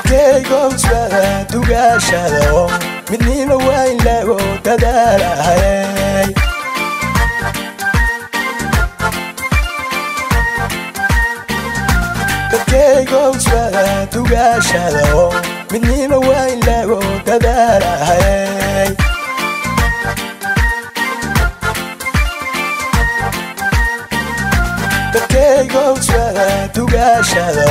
dadkaygows waa dugaashado midnimo waa in lagu dadaalahay dadkaygows waa dugaashado midnimo waa in lagu dadaalahay dadkaygows waa dugaashado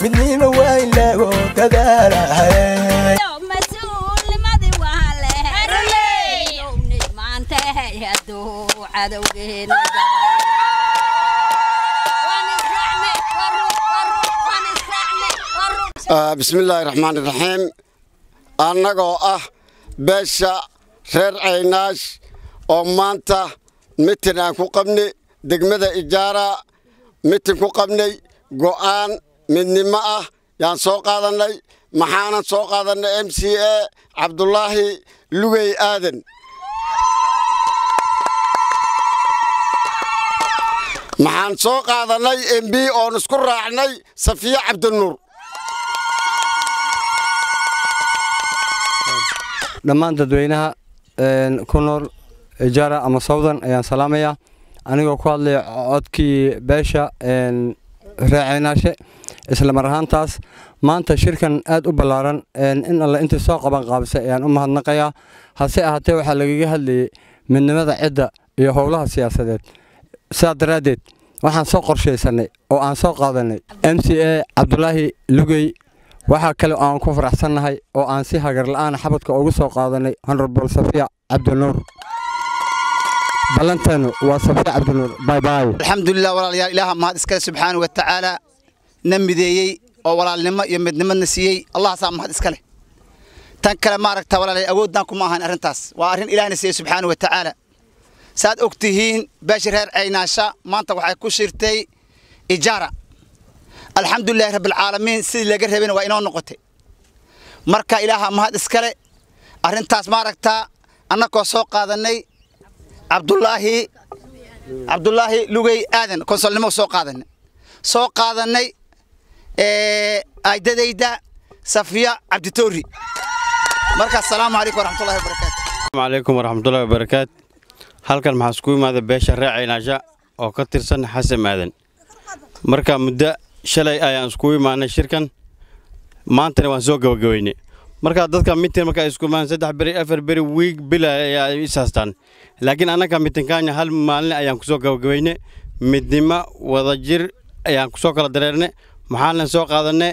midnimo waa in lagu dadaalahay mas'uulnimadii waa leeyahay maanta hay'adu cadawgeena بسم الله الرحمن الرحيم أناقو باشا رير عيناش ومانتا متن أنكو قبني دقمدا إجارة متن كو قبني قوان من نماء يان سوق هذا محانا سوق هذا MCA عبد الله لوغي آدن محان سوق هذا MB أو نسكر راعني صفية عبد النور dhammaan dadweynaha ku nool ijaara ama sawdan ayaan salaamaya anigoo ku hadlay codkii beesha raacinaashe isla mar ahaantaas maanta shirkan aad u ballaaran in alla intii soo qaban qaabisay ayaan u mahadnaqayaa hase ahaatee waxaa lagaga hadlayay midnimada cidda iyo howlaha siyaasadeed sidaa daraaddeed waxaan soo qorshaysanay oo aan soo qaadanay MCA Cabdulaahi Lugey waxa kale oo aan ku faraxsanahay oo aan si hagar la'aan xabadka ugu soo qaadanay honorable Safiya Cabdinuur balantano waa Safiya Cabdinuur bye bye alxamdulillah walaalayaal ilaaha mahad iska subhanahu wa ta'ala namideeyay oo walaalnimo iyo midnimo nasiyay allah saa mahad iska leh tan kale ma aragta walaalayaal awooddan kuma ahan arintaas waa arin ilaahay nasiyay subhanahu wa ta'ala saad ogtihiin bashir reer caynaasha maanta waxay ku shirtay ijaara الحمد لله رب العالمين سيد لغا ربنا waa inoo noqotay marka ilaaha mahad iskale arintaas ma aragta annako soo qaadanay Cabdulaahi Lugey Aadan konsolnimo soo qaadanay aydadayda Safiya Cabditoori marka assalaamu alaykum warahmatullahi wabarakatuh assalaamu alaykum warahmatullahi wabarakatuh halkan maxaa isku imaada beesha raacinaasha oo ka tirsan Xasan Aadan marka muddo shalay ayaan isku imaanay shirkan maantana waan soo gabagabeynay marka dadka mitin marka isku imaan 3 bari 4 bari week bila ay isaastaan laakiin anaka mitinkaanya hal maalin ayaan ku soo gabagabeynay midnimo wada jir ayaan ku soo kala dareernay maxaan soo qaadanay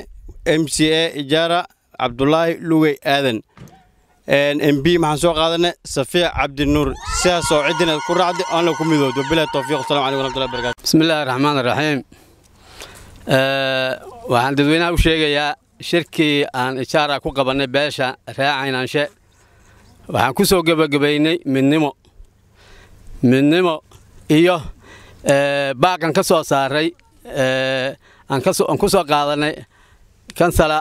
MCA Ijaara Cabdulaahi Lugey Aadan MB maxaan soo qaadanay Safiya Cabdinuur siyaas oo cidina ku raacday aan la ku midoodo bila tawfiiq assalaamu alaykum warahmatullahi wabarakatuh bismillaahir rahmaanir rahiim waxaan dadweynaha u sheegayaa shirkii aan ijaara ku qabanay beesha raacinaashe waxaan ku soo gabagabeynay midnimo iyo baaqan ka soo saaray aan ku soo qaadanay kansala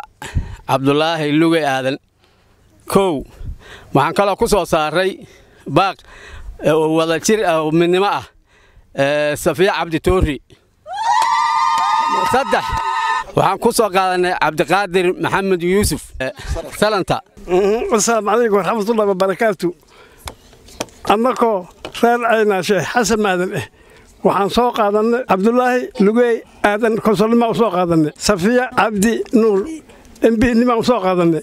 Cabdulaahi Lugey Aadan kow waxaan kala ku soo saaray baaq wada jir midnimo ah Safiya Cabditoori صدح waxaan ku soo qaadanay Cabdiqaadir Maxamed Yuusuf salanta assalaamu alaykum warahmatullahi wabarakatuh annako reer caynaashe Xasan Aadan waxaan soo qaadanay Cabdulaahi Lugey Aadan konsolnimo soo qaadanay Safiya Cabdinuur MB nimo soo qaadanay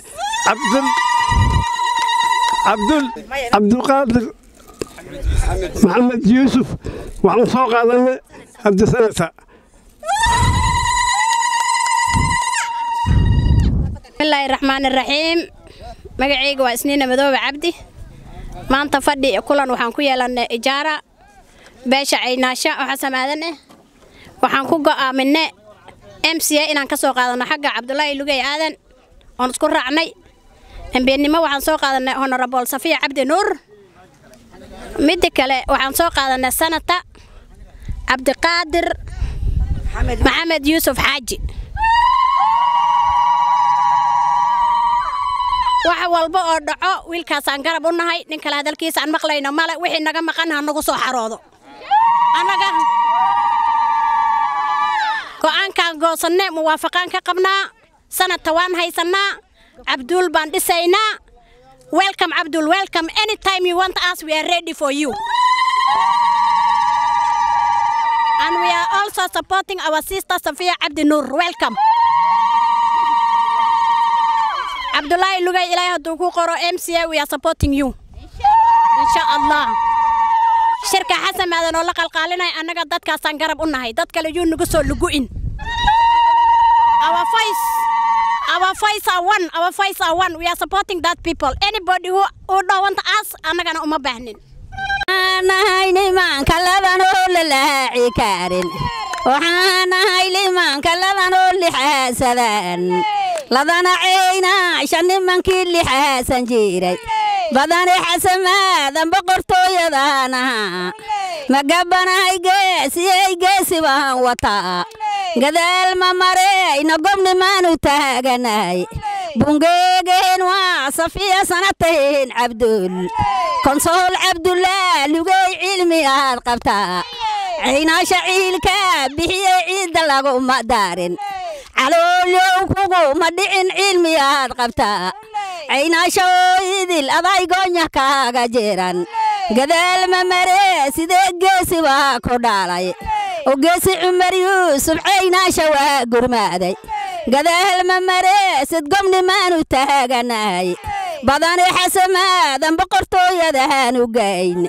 Cabdiqaadir Maxamed Yuusuf waxaan soo qaadanay Cabdisanata bismillaahir rahmaanir rahiim magacayga waa Isniina Madoobe Cabdi maanta fadhi kulan waxaan ku yeelanay ijaara beesha caynaasha oo Xasan Aadan waxaan ku go'aaminay MCA inaan ka soo qaadano xagga Cabdulaahi Lugey Aadan oo isku raacnay MBnimo waxaan soo qaadanay honorable Safiya Cabdinuur mid kale waxaan soo qaadanay sanata Cabdiqaadir Maxamed Yuusuf Xaaji waxa walba oo dhaco wiilkaas aan garab u nahay nin kale hadalkiisa aan maqlayno male wixii naga maqan nagu soo xaroodo anaga go'aankan goosanne muwaafaqan ka qabnaa sanadka waan haysanaa Abdul baan dhisaynaa welcome Abdul welcome anytime you want us we are ready for you and we are also supporting our sister Safia Abdi Nur welcome Abdullah Lugay ilaahay haduu ku qoro MCA we are supporting you inshallah shirka Xasan Maadan oo la qalqaalinay anaga dadkaas aan garab u nahay dad kale yu nagu soo luguin our voice are one we are supporting that people anybody who don't want us anagana uma baahnin nahay niman kaladan oo la laaci karin waxaan nahay niman kaladan oo lixaasadan ladana ceyna shan nimankii lixaasan jiray badane xasamaadan boqortooyadana magabanay geesi baan wataa gadaal ma mareyna gobni maanu taaganay bungeegeen waa Safiya sanatayn Abdul konsool Abdullah lugay cilmi aad qabtaa ceynaasha ciilka bixiye ciida lagu madaarin caloolyow kugu ma dhicin cilmi aad qabtaa ceynaasha idil aday goonya kaaga jiran gadaal ma maree sidee geesi waa ku dhalay oo geesi Umar Yuusuf ceynaasha waa gurmaaday gadaal ma maree sid gobni maanu taaganay badane xasamaadan boqortooyadahan u gayn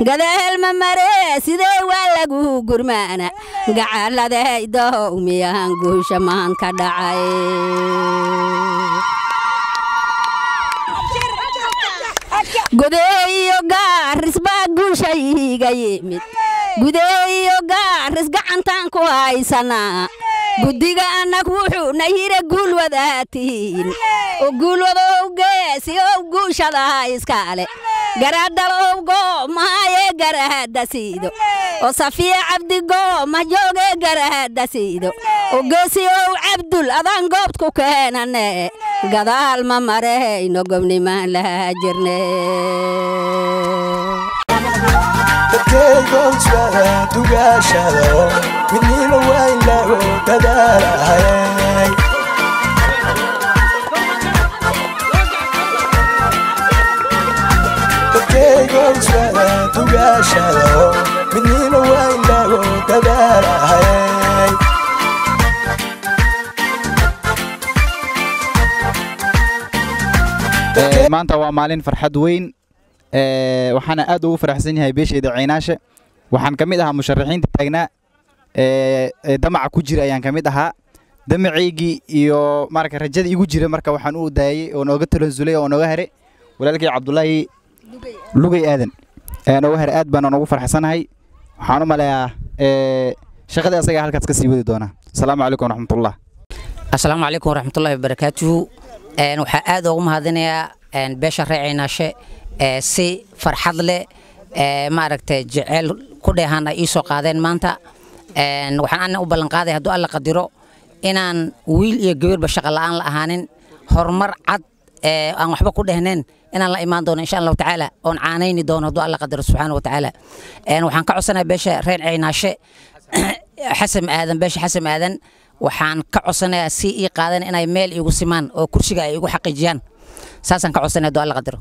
gadaal ma maree sidee waa lagu gurmaana gacaladay doomiyan guusha maan ka dhacay gudeeyo gaaris baa guushayga yimid gudeeyo gaaris gacantaan ku haysanaa gudiga anag wuxuu na yiri guul wadaatiin oo guul wadow geesi oo guushada iskaale garadalow go maaye garada siido oo Safiya Abdi go ma jooge garada siido oo geesi oo Abdul adan goobt ku keenane gadaal ma mareyno gobni ma la jirne dadkayga uswada dugaashada midnimo waa in lagu dadaalahay dadkayga uswada dugaashada midnimo waa in lagu dadaalahay maanta waa maalin farxad weyn waxaana aad ugu faraxsan yahay beeshayda ceynaashe waxaan kamid ahaa musharaxiinta taagnaa damaca ku jira ayaan kamid ahaa damaceygii iyo marka rajada igu jira marka waxaan u daayay oo nooga talansulay oo nooga haray walaalkay Cabdullaahi Lugay Aadan nooga haray aad baan ugu faraxsanahay waxaan u maleeyaa shaqada asaga halkaas ka sii wadi doona assalaamu calaykum waraxmatullaah assalaamu calaykum waraxmatullaahi wabarakaatuh waxa aad ugu mahadinayaa beesha Ceynaashe si farxad leh maaragtay jecel ku dheehan ay soo qaadeen maanta waxaan u ballan qaaday hadduu alla qadiro inaan wiil iyo gabarba shaqo la'aan la ahaanin horumar cad aan waxba ku dhehneen inaan la imaan doono insha Allah taala oon caanayni doono hadduu alla qadiro subhanahu wa taala waxaan ka codsanayaa beesha reer Ceynaashe Xasan Aadan beesha Xasan Aadan waxaan ka codsanayaa si ii qaadan inay meel igu simaan oo kursiga ay igu xaqiijiyaan saasan ka codsanayaa hadduu alla qadiro